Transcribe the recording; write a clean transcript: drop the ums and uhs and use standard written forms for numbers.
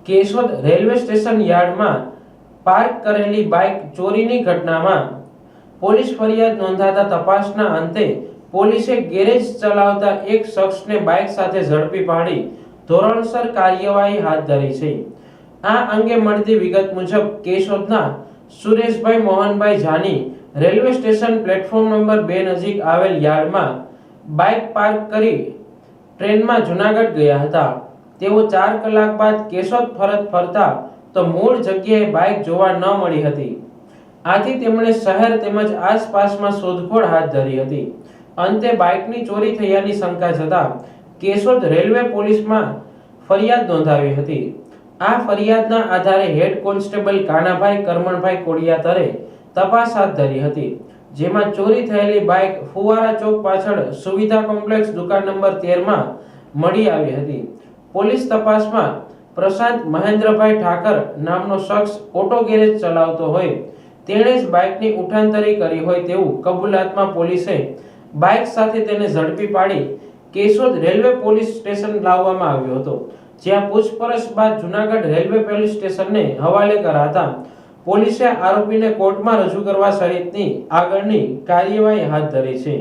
Keshod railway station યાર્ડમાં park કરેલી bike ચોરીની ઘટનામાં પોલીસ ફરિયાદ નોંધાતા તપાસના અંતે પોલીસે ગેરેજ ચલાવતા એક શખ્સને બાઇક સાથે ઝડપી પાડી ધોરણસર કાર્યવાહી હાથ ધરી છે। આ અંગે મળતી વિગત મુજબ કેશોદના Sureshbhai Mohanbhai Jani railway station platform number 2 નજીક આવેલ યાર્ડમાં બાઇક પાર્ક કરી ટ્રેનમાં જૂનાગઢ ગયા હતા। તેઓ 4 કલાક બાદ કેશોદ પરત ફરતા તો મૂળ જગ્યાએ બાઇક જોવા ન મળી હતી। આથી તેમણે શહેર તેમજ આસપાસમાં શોધખોળ હાથ ધરી હતી। અંતે બાઇકની ચોરી થયાની શંકા જતા કેશોદ રેલવે પોલીસમાં ફરિયાદ નોંધાવી હતી। આ ફરિયાદના આધારે હેડ કોન્સ્ટેબલ કાનાભાઈ કરમણભાઈ કોડિયાતરે તપાસ હાથ ધરી હતી, જેમાં ચોરી થયેલી બાઇક ફુવારા ચોક પાછળ સુવિધા કોમ્પ્લેક્સ દુકાન નંબર 13 માં મળી આવી હતી। પોલીસ તપાસમાં પ્રશાંત મહેન્દ્રભાઈ ઠાકર નામનો શખ્સ ઓટો ગેરેજ ચલાવતો હોય તેણે જ બાઇકની ઉઠાંતરી કરી હોય તેવું કબૂલાતમાં પોલીસે બાઇક સાથે તેને ઝડપી પાડી કેશોદ રેલવે પોલીસ સ્ટેશન લાવવામાં આવ્યો હતો, જ્યાં પૂછપરછ બાદ જૂનાગઢ રેલવે પોલીસ સ્ટેશનને હવાલે કરાતા પોલીસે આરોપીને કોર્ટમાં રજૂ કરવા સહિતની આગળની કાર્યવાહી હાથ ધરી છે।